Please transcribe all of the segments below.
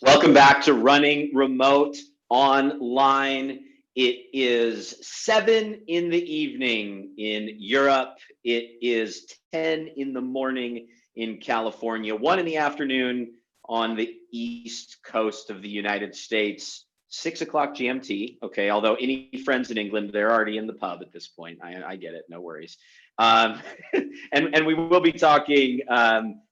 Welcome back to Running Remote Online. It is 7 in the evening in Europe. It is 10 in the morning in California, 1 in the afternoon on the East Coast of the United States, 6 o'clock GMT. Okay, although any friends in England, they're already in the pub at this point. I get it, no worries. And we will be talking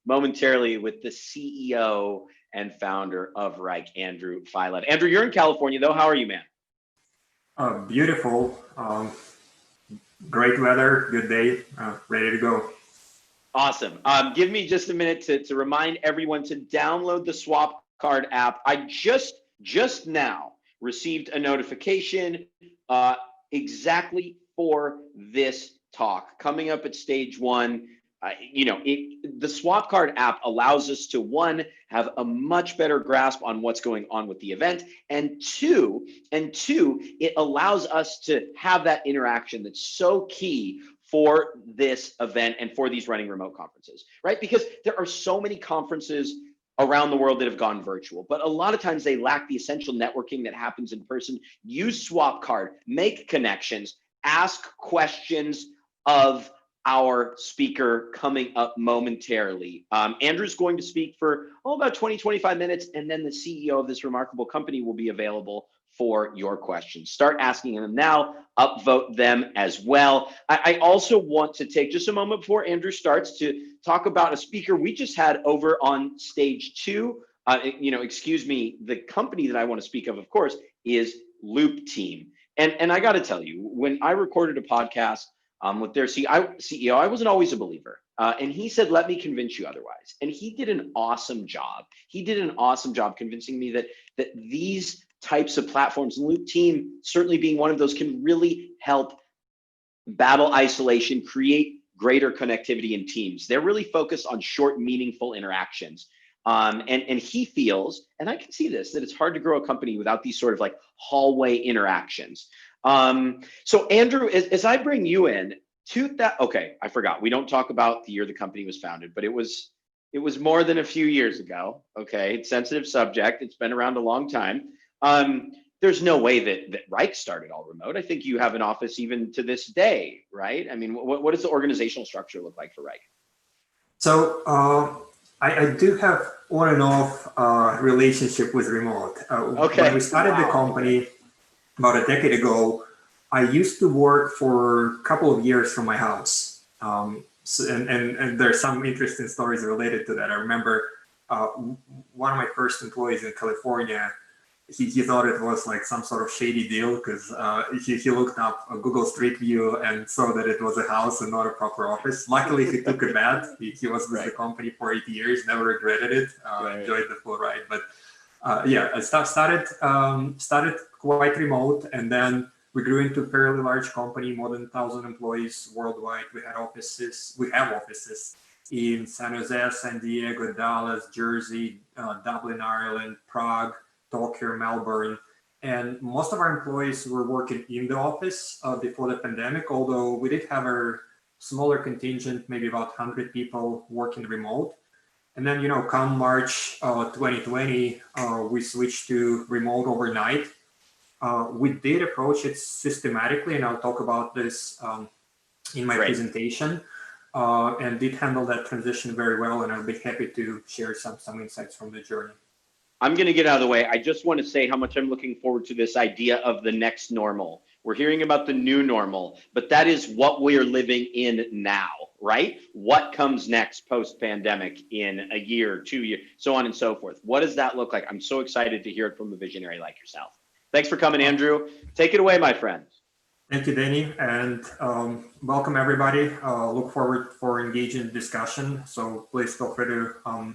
momentarily with the CEO and founder of Wrike, Andrew Filev. Andrew, you're in California, though. How are you, man? Beautiful. Great weather, good day, ready to go. Awesome. Give me just a minute to remind everyone to download the Swap Card app. I just now received a notification exactly for this talk coming up at stage 1. The Swap Card app allows us to, 1, have a much better grasp on what's going on with the event, and two, it allows us to have that interaction that's so key for this event and for these running remote conferences, right? Because there are so many conferences around the world that have gone virtual, but a lot of times they lack the essential networking that happens in person. Use Swap Card, make connections, ask questions of our speaker coming up momentarily. Andrew's going to speak for about 20-25 minutes, and then the CEO of this remarkable company will be available for your questions. Start asking them now, upvote them as well. I also want to take just a moment before Andrew starts to talk about a speaker we just had over on stage 2. The company that I want to speak of course, is Loop Team. And I got to tell you, when I recorded a podcast with their CEO, I wasn't always a believer. And he said, let me convince you otherwise. And he did an awesome job. He did an awesome job convincing me that these types of platforms, and Loop Team certainly being one of those, can really help battle isolation, create greater connectivity in teams. They're really focused on short, meaningful interactions. And he feels, and I can see this, that it's hard to grow a company without these sort of like hallway interactions. So Andrew, as I bring you in to that, okay, I forgot, we don't talk about the year the company was founded, but it was more than a few years ago. Okay, it's a sensitive subject. It's been around a long time. There's no way that Wrike started all remote. I think you have an office even to this day, right? I mean, what does the organizational structure look like for Wrike? So I do have on and off relationship with remote. Okay. When we started the company about a decade ago, I used to work for a couple of years from my house. And there's some interesting stories related to that. I remember one of my first employees in California, he thought it was like some sort of shady deal because he looked up a Google Street View and saw that it was a house and not a proper office. Luckily, he took a bet. He was with the company for 8 years, never regretted it, enjoyed the full ride. But I started quite remote, and then we grew into a fairly large company, more than 1,000 employees worldwide. We have offices in San Jose, San Diego, Dallas, Jersey, Dublin, Ireland, Prague, Tokyo, Melbourne. And most of our employees were working in the office before the pandemic, although we did have a smaller contingent, maybe about 100 people working remote. And then, come March 2020, we switched to remote overnight. We did approach it systematically, and I'll talk about this in my presentation, and did handle that transition very well, and I'll be happy to share some insights from the journey. I'm going to get out of the way. I just want to say how much I'm looking forward to this idea of the next normal. We're hearing about the new normal, but that is what we're living in now, right? What comes next post-pandemic in a year, 2 years, so on and so forth. What does that look like? I'm so excited to hear it from a visionary like yourself. Thanks for coming, Andrew. Take it away, my friend. Thank you, Danny, and welcome everybody. Look forward for engaging discussion. So please feel free to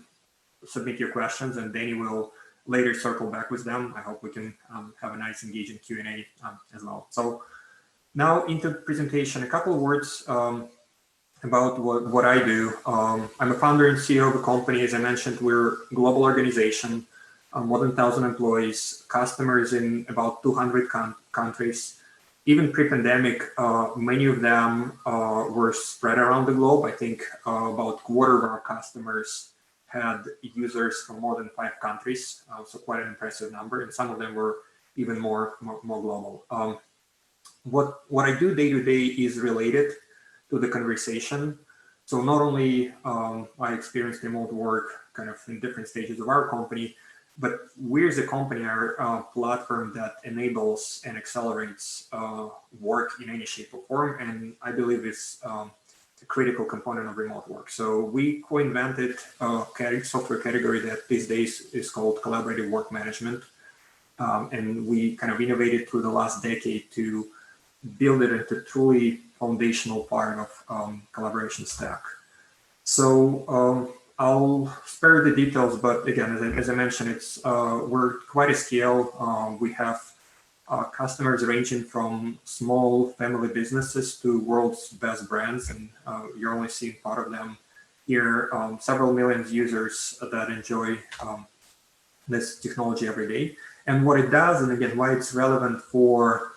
submit your questions, and Danny will later circle back with them. I hope we can have a nice engaging Q&A as well. So now into presentation, a couple of words about what I do. I'm a founder and CEO of a company. As I mentioned, we're a global organization, more than 1,000 employees, customers in about 200 countries. Even pre-pandemic, many of them were spread around the globe. I think about a quarter of our customers had users from more than 5 countries, so quite an impressive number, and some of them were even more global. What I do day to day is related to the conversation. So not only I experienced remote work kind of in different stages of our company, but we as a company are a platform that enables and accelerates work in any shape or form, and I believe it's a critical component of remote work. So we co-invented a software category that these days is called collaborative work management, and we kind of innovated through the last decade to build it into truly foundational part of collaboration stack. So I'll spare the details, but again, as I mentioned, it's we're quite a scale. We have customers ranging from small family businesses to world's best brands, and you're only seeing part of them here. Several million users that enjoy this technology every day. And what it does, and again, why it's relevant for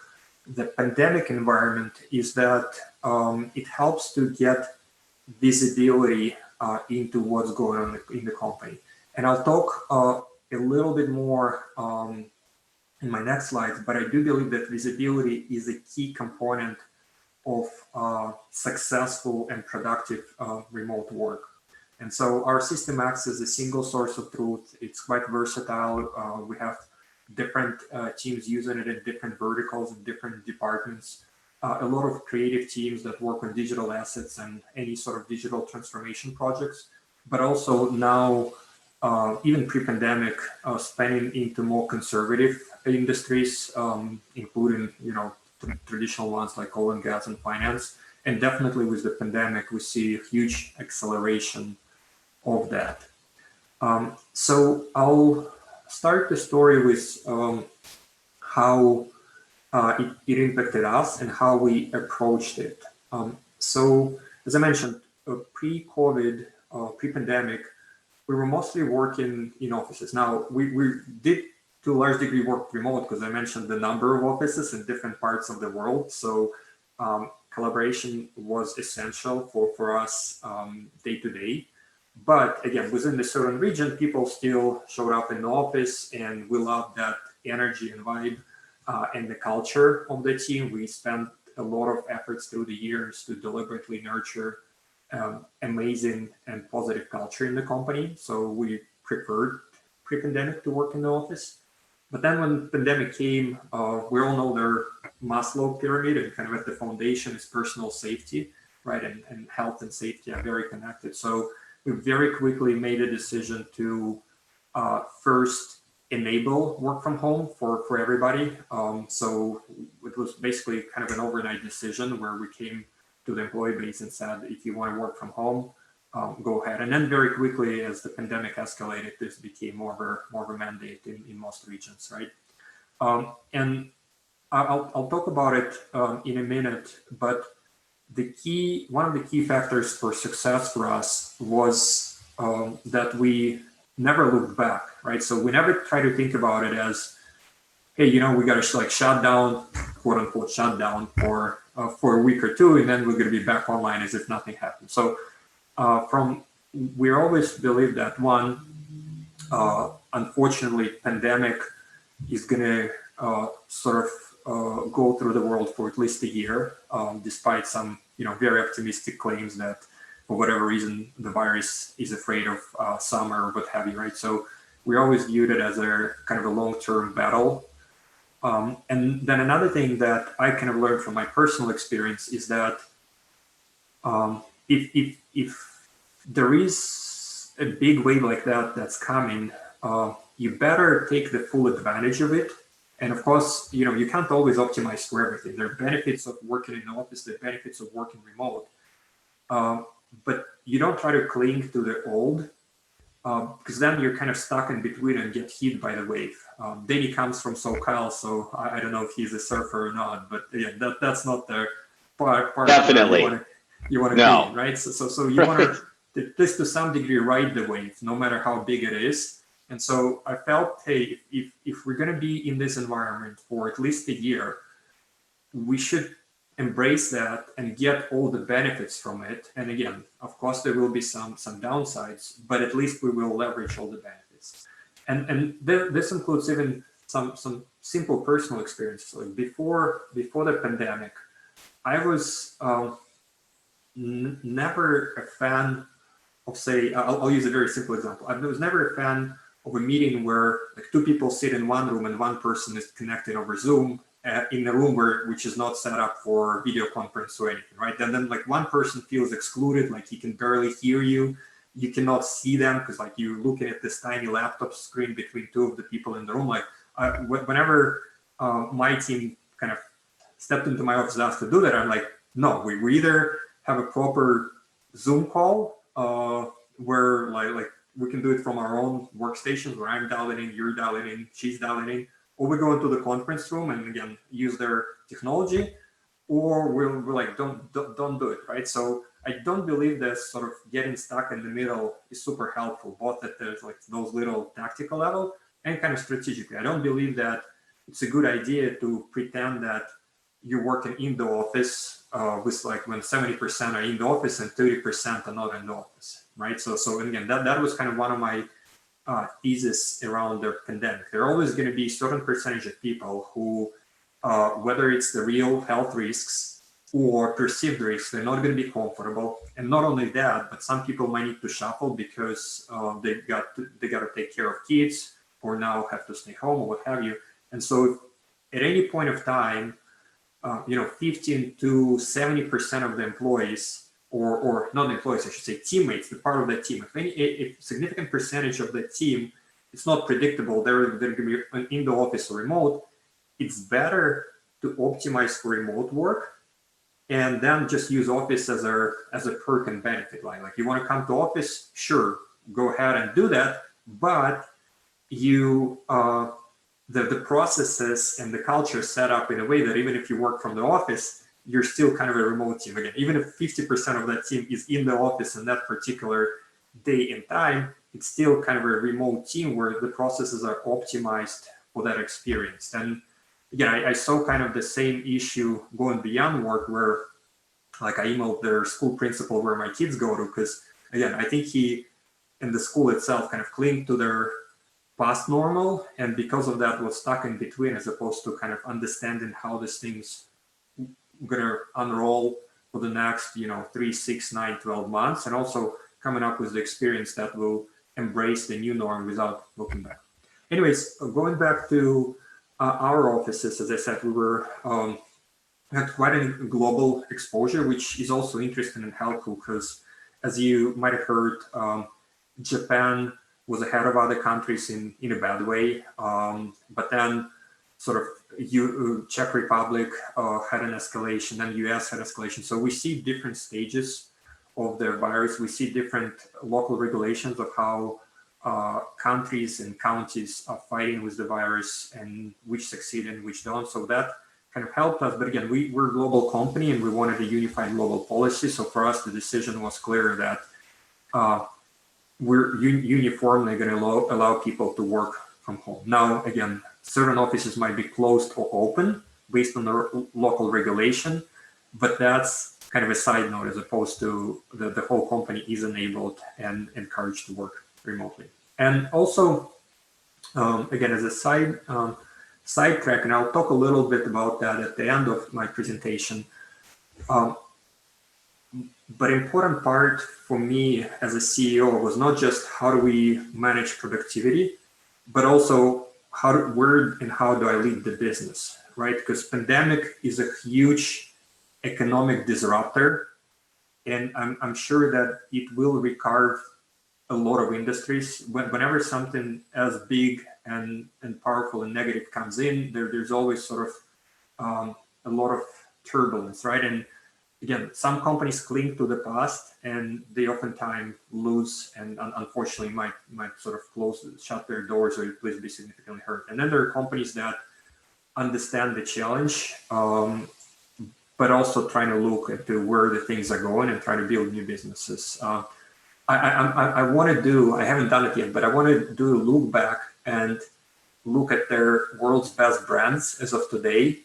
the pandemic environment, is that it helps to get visibility into what's going on in the company. And I'll talk a little bit more in my next slides, but I do believe that visibility is a key component of successful and productive remote work. And so our system acts as a single source of truth. It's quite versatile. We have different teams using it in different verticals and different departments. A lot of creative teams that work on digital assets and any sort of digital transformation projects, but also now, even pre-pandemic, spanning into more conservative industries, including, traditional ones like oil and gas and finance. And definitely with the pandemic, we see a huge acceleration of that. So I'll start the story with how it impacted us and how we approached it. So as I mentioned, pre-COVID, pre-pandemic, we were mostly working in offices. Now, we did to a large degree work remote because I mentioned the number of offices in different parts of the world. So collaboration was essential for us day to day. But again, within the certain region, people still showed up in the office, and we loved that energy and vibe and the culture of the team. We spent a lot of efforts through the years to deliberately nurture amazing and positive culture in the company. So we preferred pre-pandemic to work in the office. But then when the pandemic came, we all know their Maslow pyramid, and kind of at the foundation is personal safety, right? And health and safety are very connected. So we very quickly made a decision to first enable work from home for everybody. So it was basically kind of an overnight decision where we came to the employee base and said, if you want to work from home, go ahead. And then very quickly, as the pandemic escalated, this became more of a mandate in most regions, right? And I'll talk about it in a minute, but one of the key factors for success for us was that we never looked back, right? So we never try to think about it as, hey, we got to shut down, quote unquote, shut down for a week or two, and then we're going to be back online as if nothing happened. So we always believe that one, unfortunately, pandemic is going to sort of go through the world for at least a year, despite some very optimistic claims that for whatever reason the virus is afraid of summer or what have you, right? So we always viewed it as a kind of a long-term battle. And then another thing that I kind of learned from my personal experience is that if there is a big wave like that's coming, you better take the full advantage of it. And of course, you can't always optimize for everything. There are benefits of working in the office, there are benefits of working remote. But you don't try to cling to the old, because then you're kind of stuck in between and get hit by the wave. Danny comes from SoCal, so I don't know if he's a surfer or not, but yeah, that's not the part Definitely. you want to be, right? So you want to, at least to some degree, ride the wave, no matter how big it is. And so I felt, hey, if we're going to be in this environment for at least a year, we should embrace that and get all the benefits from it. And again, of course, there will be some downsides, but at least we will leverage all the benefits. And this includes even some simple personal experiences. Like before the pandemic, I was never a fan of, say, I'll use a very simple example. I was never a fan of a meeting where like two people sit in one room and one person is connected over Zoom in a room which is not set up for video conference or anything, right? And then like one person feels excluded, like he can barely hear you. You cannot see them because like you're looking at this tiny laptop screen between two of the people in the room. Like whenever my team kind of stepped into my office and asked to do that, I'm like, no, we either have a proper Zoom call where like we can do it from our own workstations where I'm dialing in, you're dialing in, she's dialing in, or we go into the conference room and again use their technology, or we're like don't do it, right? So I don't believe that sort of getting stuck in the middle is super helpful, both at the like those little tactical level and kind of strategically. I don't believe that it's a good idea to pretend that you're working in the office with like when 70% are in the office and 30% are not in the office, right? So again, that was kind of one of my thesis around the pandemic. There are always going to be a certain percentage of people who, whether it's the real health risks or perceived risks, they're not going to be comfortable. And not only that, but some people might need to shuffle because they got to take care of kids or now have to stay home or what have you. And so at any point of time, 15 to 70% of the employees, or not employees, I should say teammates, the part of the team, if a significant percentage of the team, it's not predictable, they're going to be in the office or remote, it's better to optimize for remote work and then just use office as a perk and benefit line. Like you want to come to office, sure, go ahead and do that, but you the processes and the culture set up in a way that even if you work from the office, you're still kind of a remote team. Again, even if 50% of that team is in the office in that particular day and time, it's still kind of a remote team where the processes are optimized for that experience. And again, I saw kind of the same issue going beyond work where like I emailed their school principal where my kids go to, because again, I think he and the school itself kind of cling to their past normal, and because of that was stuck in between as opposed to kind of understanding how this thing's gonna unroll for the next 3, 6, 9, 12 months, and also coming up with the experience that will embrace the new norm without looking back. Anyways, going back to our offices, as I said, we were had quite a global exposure, which is also interesting and helpful because, as you might have heard, Japan was ahead of other countries in a bad way, but then sort of Czech Republic had an escalation, then US had escalation. So we see different stages of the virus. We see different local regulations of how countries and counties are fighting with the virus and which succeed and which don't. So that kind of helped us. But again, we're a global company and we wanted a unified global policy. So for us, the decision was clear that we're uniformly going to allow people to work from home. Now, again, certain offices might be closed or open based on the local regulation, but that's kind of a side note as opposed to the whole company is enabled and encouraged to work remotely. And also, again, as a side track, and I'll talk a little bit about that at the end of my presentation. But important part for me as a CEO was not just how do we manage productivity, but also where and how do I lead the business, right? Because pandemic is a huge economic disruptor, and I'm sure that it will recarve a lot of industries. Whenever something as big and powerful and negative comes in, there's always sort of a lot of turbulence, right? And again, some companies cling to the past and they oftentimes lose and unfortunately might sort of shut their doors or at least be significantly hurt. And then there are companies that understand the challenge, but also trying to look at where the things are going and try to build new businesses. I want to do, I haven't done it yet, but I want to do a look back and look at their world's best brands as of today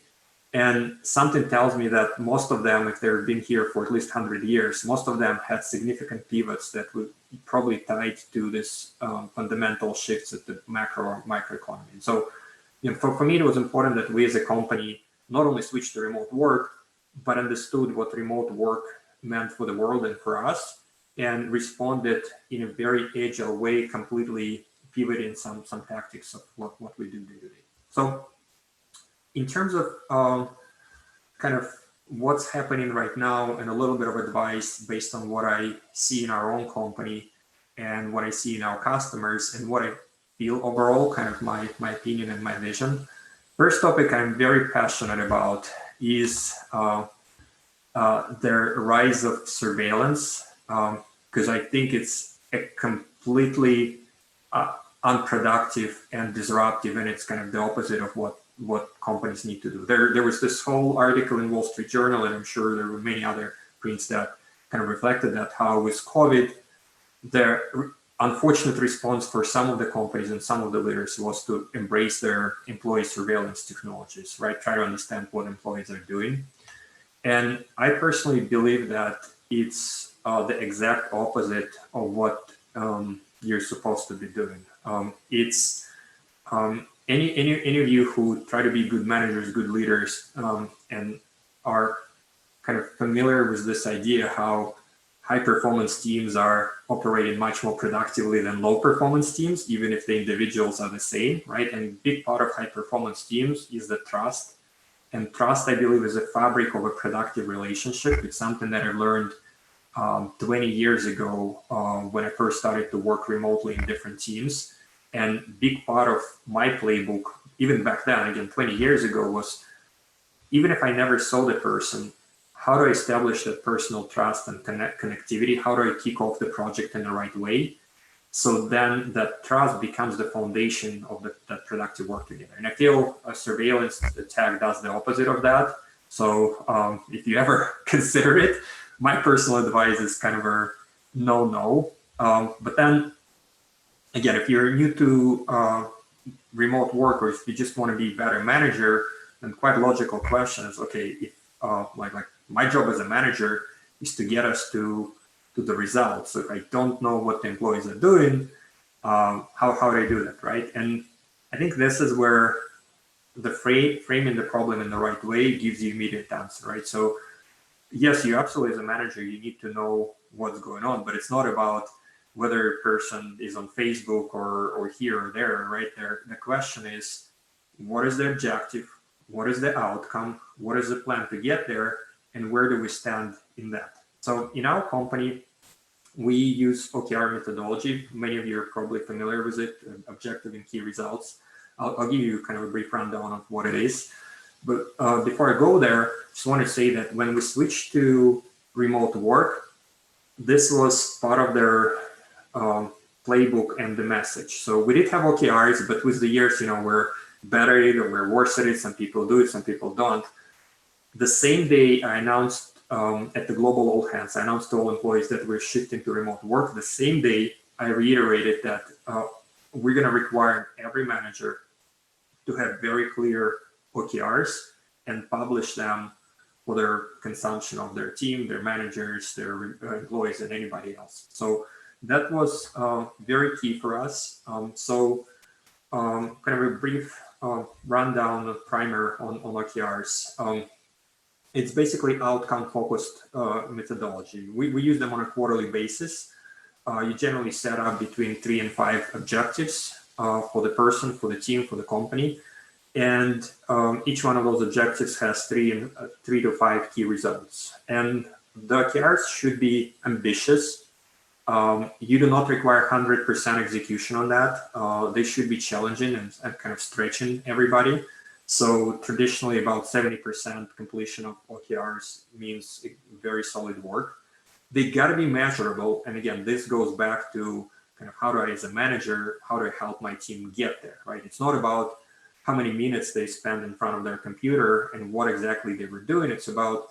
And something tells me that most of them, if they've been here for at least 100 years, most of them had significant pivots that would probably tied to this fundamental shifts at the macro or microeconomy. And so, for me, it was important that we as a company not only switched to remote work, but understood what remote work meant for the world and for us, and responded in a very agile way, completely pivoting some tactics of what we do day to day. So in terms of kind of what's happening right now and a little bit of advice based on what I see in our own company and what I see in our customers and what I feel overall, kind of my opinion and my vision. First topic I'm very passionate about is the rise of surveillance, because I think it's a completely unproductive and disruptive, and it's kind of the opposite of what companies need to do. There was this whole article in Wall Street Journal, and I'm sure there were many other prints that kind of reflected that, how with COVID, the unfortunate response for some of the companies and some of the leaders was to embrace their employee surveillance technologies, right? Try to understand what employees are doing. And I personally believe that it's the exact opposite of what you're supposed to be doing. Any of you who try to be good managers, good leaders, and are kind of familiar with this idea how high performance teams are operating much more productively than low performance teams, even if the individuals are the same, right? And a big part of high performance teams is the trust. And trust, I believe, is a fabric of a productive relationship. It's something that I learned 20 years ago when I first started to work remotely in different teams. And big part of my playbook, even back then, again, 20 years ago, was even if I never saw the person, how do I establish that personal trust and connectivity? How do I kick off the project in the right way? So then that trust becomes the foundation of that productive work together. And I feel a surveillance attack does the opposite of that. So if you ever consider it, my personal advice is kind of a no. But then again, if you're new to remote work, or if you just want to be a better manager, then quite logical question is, okay, if like my job as a manager is to get us to the results. So if I don't know what the employees are doing, how do I do that, right? And I think this is where the framing the problem in the right way gives you immediate answer, right? So yes, you absolutely, as a manager, you need to know what's going on, but it's not about whether a person is on Facebook or here or there, right? The question is, what is the objective? What is the outcome? What is the plan to get there? And where do we stand in that? So in our company, we use OTR methodology. Many of you are probably familiar with it, objective and key results. I'll give you kind of a brief rundown of what it is. But before I go there, just want to say that when we switched to remote work, this was part of their playbook and the message. So we did have OKRs, but with the years, we're better at it or we're worse at it. Some people do it, some people don't. The same day I announced at the global all hands, I announced to all employees that we're shifting to remote work. The same day I reiterated that we're going to require every manager to have very clear OKRs and publish them for their consumption of their team, their managers, their employees, and anybody else. So that was very key for us. Kind of a brief rundown of primer on OKRs. It's basically outcome-focused methodology. We use them on a quarterly basis. You generally set up between 3 and 5 objectives for the person, for the team, for the company. And each one of those objectives has 3 to 5 key results. And the OKRs should be ambitious. You do not require 100% execution on that. They should be challenging and kind of stretching everybody. So traditionally about 70% completion of OKRs means very solid work. They got to be measurable. And again, this goes back to kind of how do I, as a manager, how do I help my team get there, right? It's not about how many minutes they spend in front of their computer and what exactly they were doing. It's about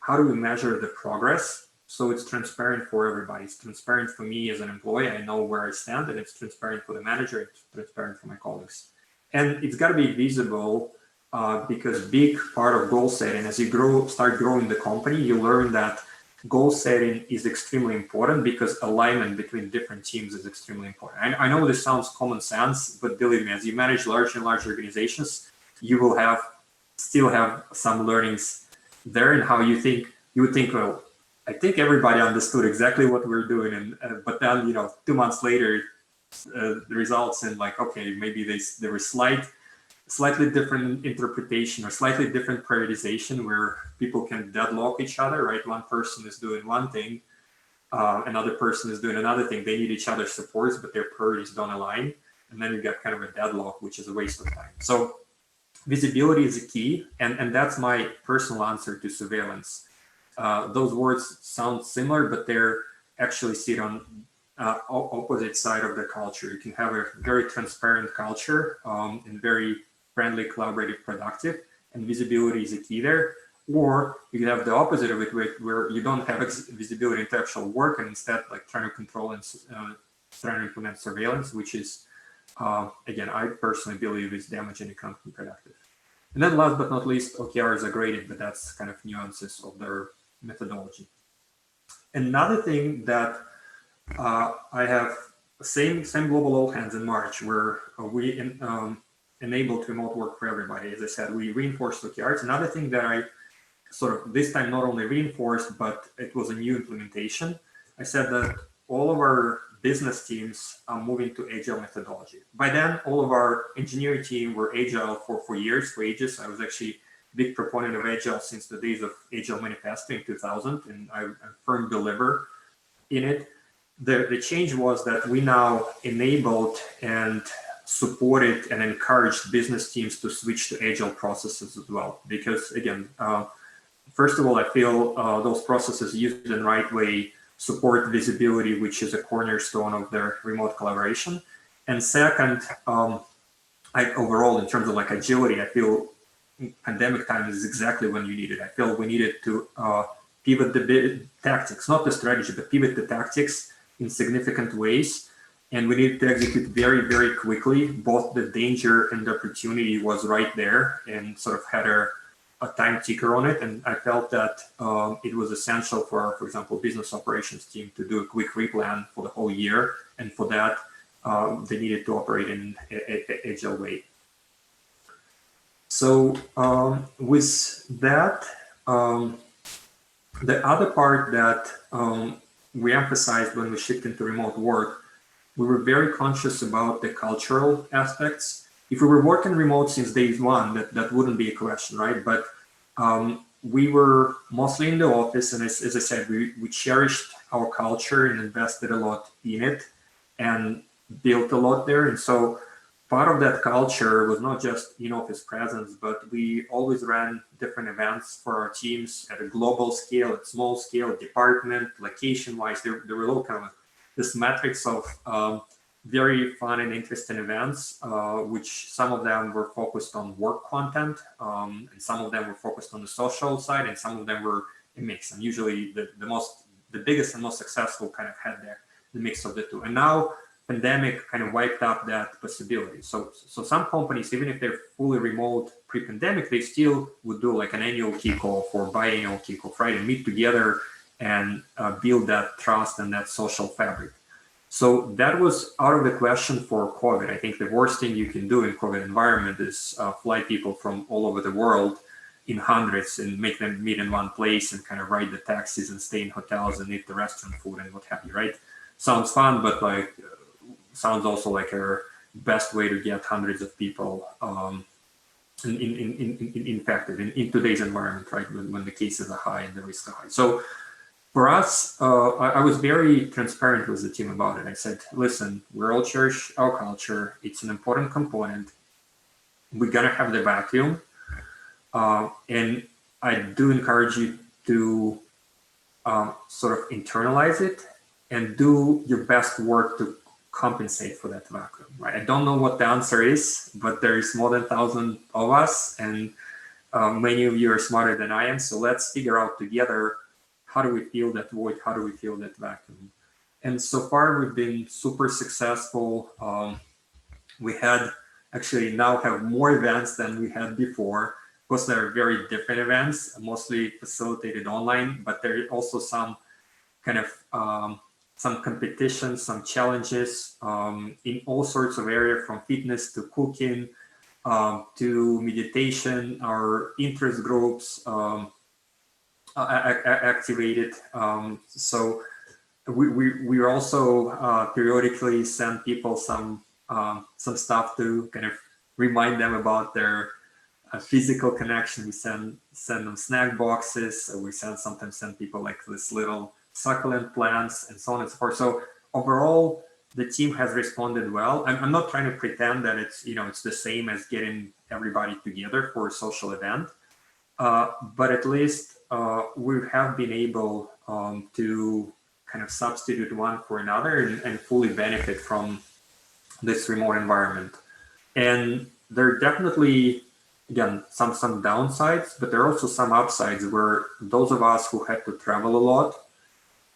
how do we measure the progress so it's transparent for everybody. It's transparent for me as an employee. I know where I stand, and it's transparent for the manager. It's transparent for my colleagues. And it's got to be visible because big part of goal setting, as you start growing the company, you learn that goal setting is extremely important because alignment between different teams is extremely important. I know this sounds common sense, but believe me, as you manage large and large organizations, you will still have some learnings there in how you would think, well, I think everybody understood exactly what we're doing, and but then 2 months later, the results in like, okay, maybe there was slightly different interpretation or slightly different prioritization where people can deadlock each other, right? One person is doing one thing, another person is doing another thing. They need each other's supports, but their priorities don't align. And then you get kind of a deadlock, which is a waste of time. So visibility is a key, and that's my personal answer to surveillance. Those words sound similar, but they're actually sit on opposite side of the culture. You can have a very transparent culture and very friendly, collaborative, productive, and visibility is a key there. Or you can have the opposite of it, where you don't have visibility into actual work, and instead like trying to control and trying to implement surveillance, which is, again, I personally believe is damaging and counterproductive. And then last but not least, OKRs are graded, but that's kind of nuances of their methodology. Another thing that I have same global all hands in March, where we enabled remote work for everybody. As I said, we reinforced OKRs. Another thing that I sort of this time not only reinforced, but it was a new implementation. I said that all of our business teams are moving to Agile methodology. By then, all of our engineering team were Agile for ages. I was actually a big proponent of Agile since the days of Agile Manifesto in 2000, and I'm a firm believer in it. The change was that we now enabled and supported and encouraged business teams to switch to Agile processes as well. Because again, first of all, I feel those processes used in the right way support visibility, which is a cornerstone of their remote collaboration. And second, overall, in terms of like agility, I feel pandemic time is exactly when you need it. I feel we needed to pivot the tactics, not the strategy, but pivot the tactics in significant ways. And we needed to execute very, very quickly. Both the danger and the opportunity was right there and sort of had a time ticker on it. And I felt that it was essential for our, for example, business operations team to do a quick replan for the whole year. And for that, they needed to operate in an agile way. So with that, the other part that we emphasized when we shifted into remote work, we were very conscious about the cultural aspects. If we were working remote since day one, that wouldn't be a question, right? But we were mostly in the office, and as I said, we cherished our culture and invested a lot in it and built a lot there. And so part of that culture was not just in-office presence, but we always ran different events for our teams at a global scale, at small scale, department, location-wise. There were all kind of this matrix of very fun and interesting events, which some of them were focused on work content, and some of them were focused on the social side, and some of them were a mix. And usually the biggest and most successful kind of had the mix of the two. And now pandemic kind of wiped out that possibility. So some companies, even if they're fully remote pre-pandemic, they still would do like an annual kickoff or biannual kickoff, right? And meet together and build that trust and that social fabric. So that was out of the question for COVID. I think the worst thing you can do in COVID environment is fly people from all over the world in hundreds and make them meet in one place and kind of ride the taxis and stay in hotels and eat the restaurant food and what have you, right? Sounds fun, but like sounds also like a best way to get hundreds of people infected in today's environment, right? When the cases are high and the risks are high. So for us, I was very transparent with the team about it. I said, listen, we're all cherish our culture. It's an important component. We're gonna have the vacuum. And I do encourage you to sort of internalize it and do your best work to compensate for that vacuum, right? I don't know what the answer is, but there is more than 1,000 of us, and many of you are smarter than I am. So let's figure out together, how do we fill that void? How do we fill that vacuum? And so far, we've been super successful. We had actually now have more events than we had before. Of course, they're very different events, mostly facilitated online, but there are also some kind of some competitions, some challenges in all sorts of areas, from fitness to cooking to meditation. Our interest groups activated. So we also periodically send people some stuff to kind of remind them about their physical connection. We send them snack boxes. We sometimes send people like this little succulent plants and so on and so forth. So overall, the team has responded well. I'm not trying to pretend that it's it's the same as getting everybody together for a social event, but at least we have been able to kind of substitute one for another and fully benefit from this remote environment. And there are definitely, again, some downsides, but there are also some upsides where those of us who had to travel a lot,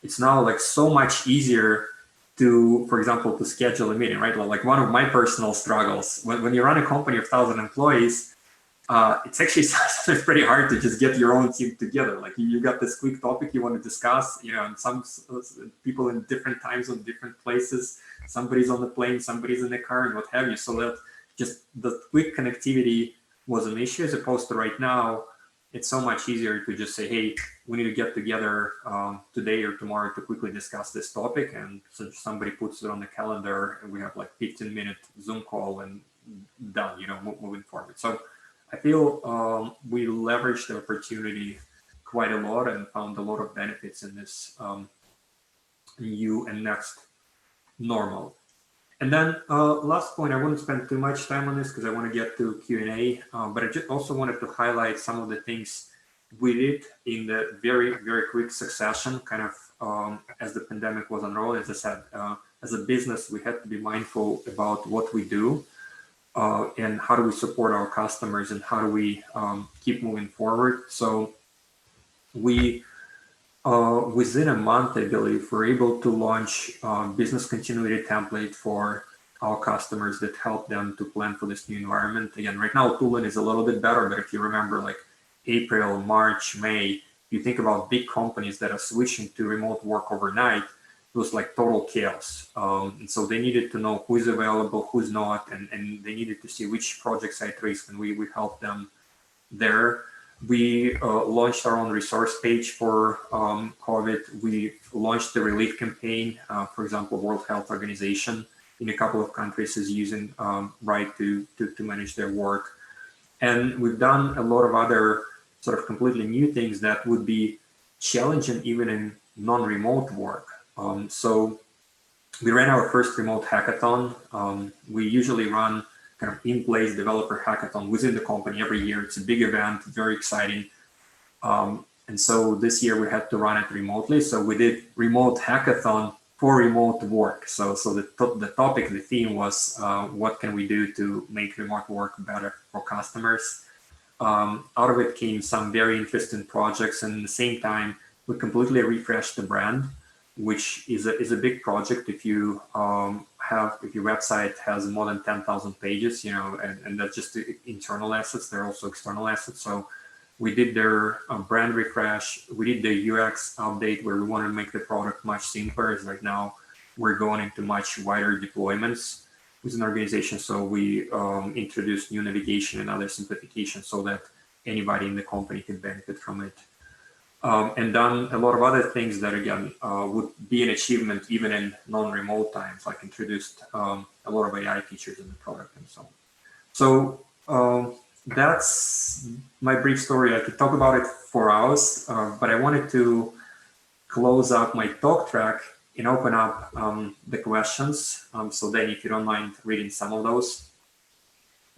it's now like so much easier to, for example, to schedule a meeting, right? Like one of my personal struggles, when you run a company of 1,000 employees, it's actually sometimes pretty hard to just get your own team together. Like you got this quick topic you want to discuss, and some people in different times on different places, somebody's on the plane, somebody's in the car, and what have you. So that just the quick connectivity was an issue, as opposed to right now, it's so much easier to just say, hey, we need to get together today or tomorrow to quickly discuss this topic. And so somebody puts it on the calendar and we have like 15-minute Zoom call and done, moving forward. So I feel we leveraged the opportunity quite a lot and found a lot of benefits in this new and next normal. And then last point, I wouldn't spend too much time on this because I want to get to Q&A, but I just also wanted to highlight some of the things we did in the very, very quick succession, kind of as the pandemic was unrolling. As I said, as a business, we had to be mindful about what we do and how do we support our customers and how do we keep moving forward. So we, within a month, I believe, we're able to launch business continuity template for our customers that help them to plan for this new environment. Again, right now, tooling is a little bit better, but if you remember, like April, March, May, you think about big companies that are switching to remote work overnight, it was like total chaos. And so they needed to know who's available, who's not, and they needed to see which projects at risk, and we helped them there. We launched our own resource page for COVID. We launched the relief campaign. For example, World Health Organization in a couple of countries is using wrike to manage their work. And we've done a lot of other sort of completely new things that would be challenging even in non-remote work. So we ran our first remote hackathon. We usually run kind of in-place developer hackathon within the company every year. It's a big event, very exciting. And so this year we had to run it remotely. So we did remote hackathon for remote work. So the topic, the theme was what can we do to make remote work better for customers? Out of it came some very interesting projects, and at the same time, we completely refreshed the brand, which is a big project. If you if your website has more than 10,000 pages, and that's just the internal assets, there are also external assets. So we did their brand refresh. We did the UX update where we want to make the product much simpler. As right now, we're going into much wider deployments within the organization. So we introduced new navigation and other simplifications so that anybody in the company can benefit from it. And done a lot of other things that, again, would be an achievement even in non-remote times, like introduced a lot of AI features in the product and so on. So that's my brief story. I could talk about it for hours, but I wanted to close up my talk track and open up the questions. So then if you don't mind reading some of those.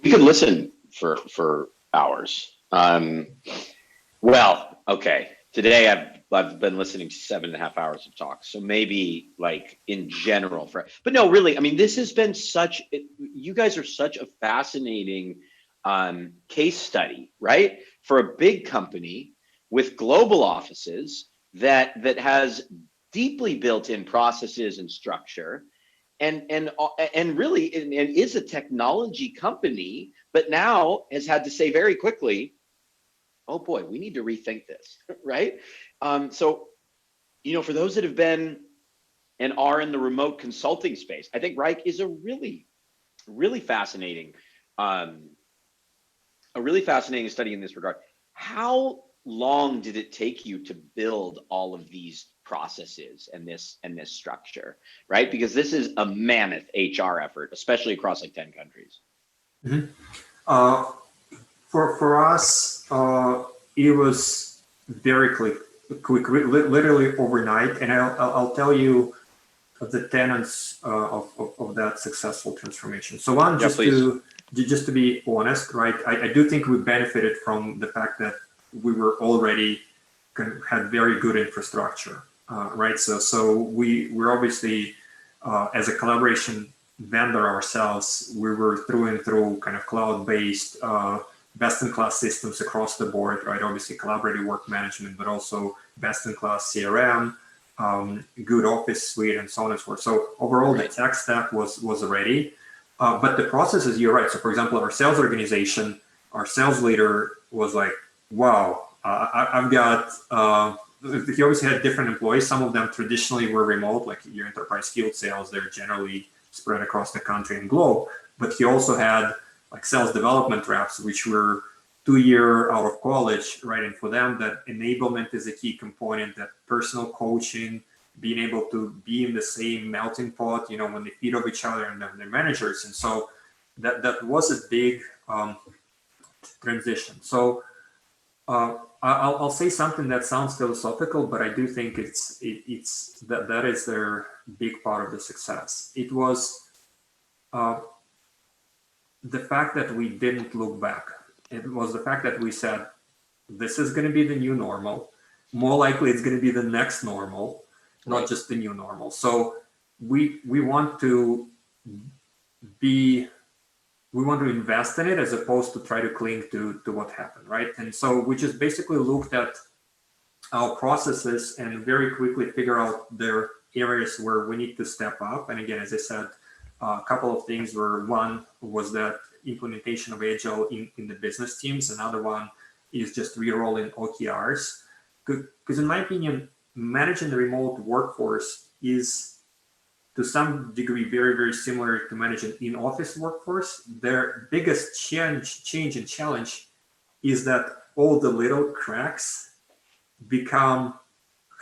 We could listen for hours. Well, okay. Today I've been listening to 7.5 hours of talks, so maybe like in general but no, really, I mean, this has been you guys are such a fascinating case study, right? For a big company with global offices that has deeply built-in processes and structure, and really and is a technology company, but now has had to say very quickly, oh boy, we need to rethink this, right? So, for those that have been and are in the remote consulting space, I think wrike is really fascinating, a really fascinating study in this regard. How long did it take you to build all of these processes and this structure, right? Because this is a mammoth HR effort, especially across like 10 countries. Mm-hmm. For us, it was very quick, literally overnight. And I'll tell you the tenets of that successful transformation. So one, Yeah, just to be honest, right? I do think we benefited from the fact that we were already had very good infrastructure, right? So we're obviously as a collaboration vendor ourselves, we were through and through kind of cloud-based, best-in-class systems across the board, right? Obviously collaborative work management, but also best-in-class CRM, good office suite, and so on and so forth. So overall, the tech stack was ready, but the processes, you're right. So for example, our sales organization, our sales leader was like, wow, I've got, he obviously had different employees. Some of them traditionally were remote, like your enterprise field sales, they're generally spread across the country and globe. But he also had like sales development reps, which were 2 years out of college, right? And for them, that enablement is a key component, that personal coaching, being able to be in the same melting pot, when they feed off each other and their managers. And so that was a big transition. So I'll say something that sounds philosophical, but I do think it's that is their big part of the success. It was the fact that we didn't look back. It was the fact that we said, this is going to be the new normal. More likely, it's going to be the next normal, not just the new normal. So we want to invest in it as opposed to try to cling to what happened, right? And so we just basically looked at our processes and very quickly figure out their areas where we need to step up. And again, as I said, a couple of things were, one was that implementation of Agile in the business teams. Another one is just re-rolling OTRs. Because in my opinion, managing the remote workforce is to some degree very, very similar to managing in-office workforce. Their biggest change and challenge is that all the little cracks become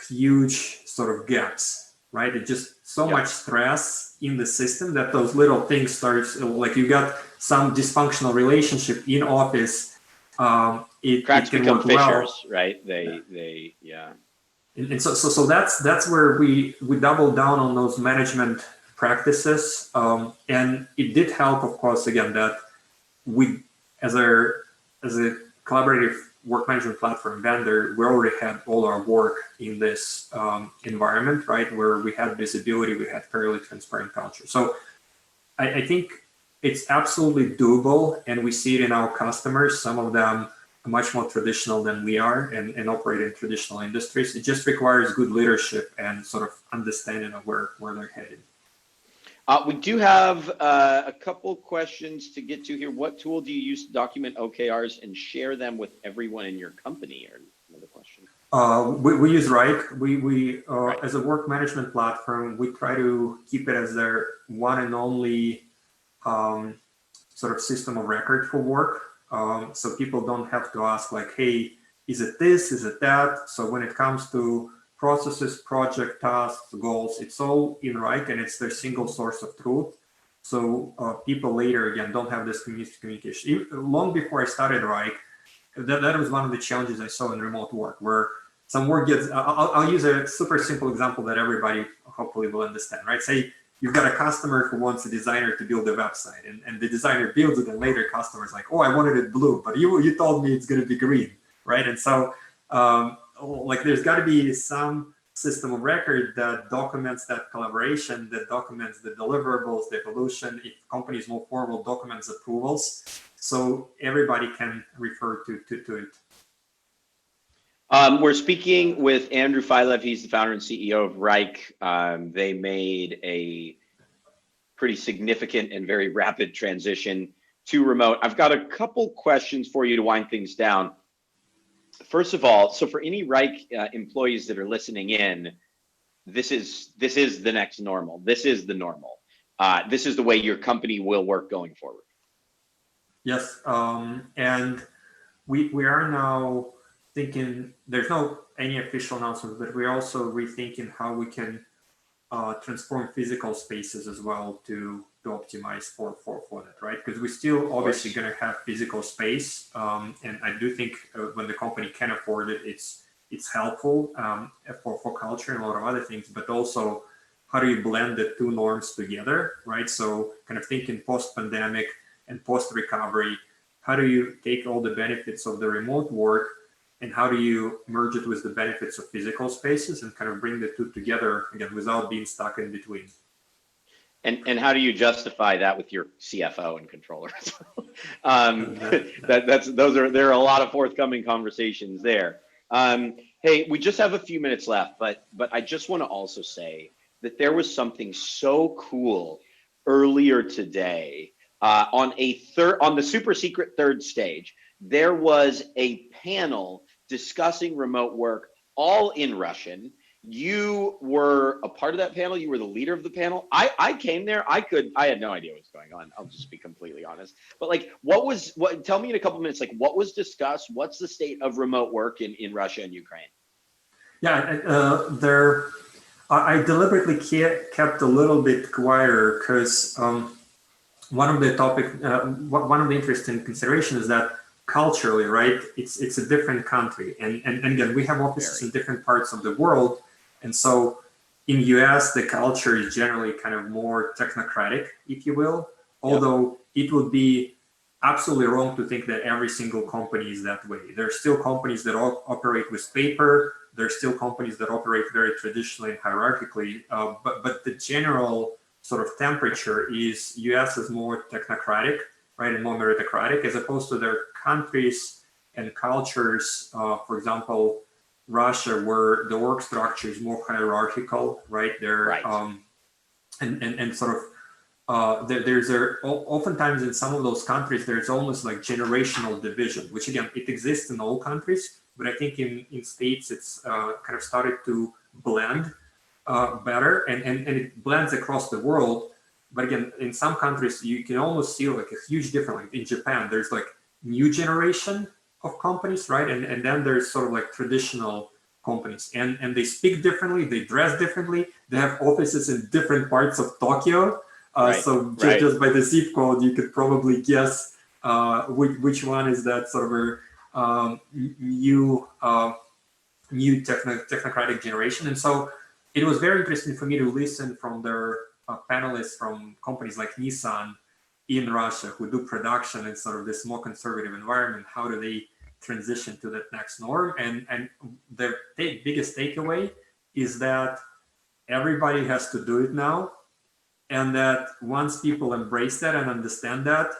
huge sort of gaps, right? It's just so much stress in the system that those little things starts, like you got some dysfunctional relationship in office. Cracks can become work fissures, well. right? They And so that's where we doubled down on those management practices, and it did help, of course, again, that we as a collaborative work management platform vendor, we already had all our work in this environment, right, where we had visibility, we had fairly transparent culture. So I think it's absolutely doable, and we see it in our customers. Some of them are much more traditional than we are and operate in traditional industries. It just requires good leadership and sort of understanding of where they're headed. We do have a couple questions to get to here. What tool do you use to document OKRs and share them with everyone in your company? Or another question. We use wrike. We as a work management platform, we try to keep it as their one and only sort of system of record for work. So people don't have to ask like, hey, is it this, is it that? So when it comes to processes, project tasks, goals, it's all in wrike, and it's their single source of truth. So people later, again, don't have this communication. Long before I started wrike, that was one of the challenges I saw in remote work, where some work gets, I'll use a super simple example that everybody hopefully will understand, right? Say you've got a customer who wants a designer to build a website, and the designer builds it, and later customer's like, oh, I wanted it blue, but you told me it's going to be green, right? And so like there's got to be some system of record that documents that collaboration, that documents the deliverables, the evolution. If companies move forward, documents approvals, so everybody can refer to it. We're speaking with Andrew Filev. He's the founder and CEO of wrike. They made a pretty significant and very rapid transition to remote. I've got a couple questions for you to wind things down. First of all, so for any wrike employees that are listening in, this is the next normal. This is the normal. This is the way your company will work going forward. Yes, and we are now thinking, there's no any official announcement, but we're also rethinking how we can transform physical spaces as well to optimize for that, right? Because we're still obviously going to have physical space, and I do think when the company can afford it, it's helpful for culture and a lot of other things, but also how do you blend the two norms together, right? So kind of thinking post-pandemic and post-recovery, how do you take all the benefits of the remote work and how do you merge it with the benefits of physical spaces and kind of bring the two together again without being stuck in between? And how do you justify that with your CFO and controllers? There are a lot of forthcoming conversations there. Hey, we just have a few minutes left, but I just want to also say that there was something so cool earlier today on the super secret third stage. There was a panel discussing remote work, all in Russian. You were a part of that panel. You were the leader of the panel. I came there. I had no idea what was going on. I'll just be completely honest. But like, tell me in a couple minutes, like what was discussed? What's the state of remote work in Russia and Ukraine? Yeah, I deliberately kept a little bit quieter because one of the interesting considerations is that culturally, right, it's a different country, and again, we have offices in different parts of the world, and so in US the culture is generally kind of more technocratic, if you will, although it would be absolutely wrong to think that every single company is that way. There are still companies that operate with paper. There are still companies that operate very traditionally and hierarchically, but the general sort of temperature is US is more technocratic, right, and more meritocratic, as opposed to their countries and cultures. For example, Russia, where the work structure is more hierarchical, right? And sort of there's oftentimes in some of those countries there's almost like generational division, which again it exists in all countries, but I think in states it's kind of started to blend better, and it blends across the world. But again, in some countries you can almost see like a huge difference. Like in Japan, there's like new generation of companies, right? And then there's sort of like traditional companies, and they speak differently, they dress differently, they have offices in different parts of Tokyo. So just by the zip code, you could probably guess which one is that sort of new technocratic generation. And so it was very interesting for me to listen from their panelists from companies like Nissan in Russia who do production in sort of this more conservative environment. How do they transition to that next norm? And the biggest takeaway is that everybody has to do it now, and that once people embrace that and understand that,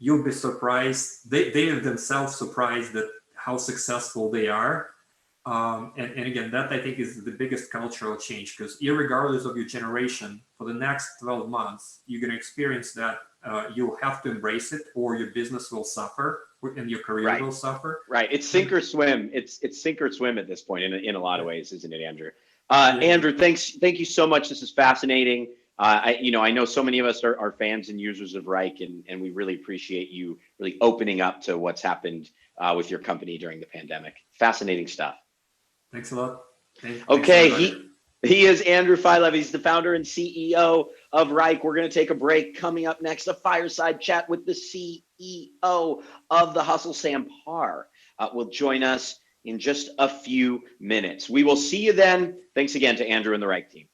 you'll be surprised. They are themselves surprised at how successful they are. And again, that I think is the biggest cultural change, because irregardless of your generation, for the next 12 months, you're going to experience that you'll have to embrace it, or your business will suffer and your career will suffer. Right. It's sink or swim. It's sink or swim at this point in a lot of ways, isn't it, Andrew? Andrew, thank you so much. This is fascinating. I know so many of us are fans and users of wrike, and we really appreciate you really opening up to what's happened with your company during the pandemic. Fascinating stuff. Thanks a lot. Okay, he is Andrew Filev. He's the founder and CEO of wrike. We're going to take a break. Coming up next, a fireside chat with the CEO of the Hustle, Sam Parr, will join us in just a few minutes. We will see you then. Thanks again to Andrew and the wrike team.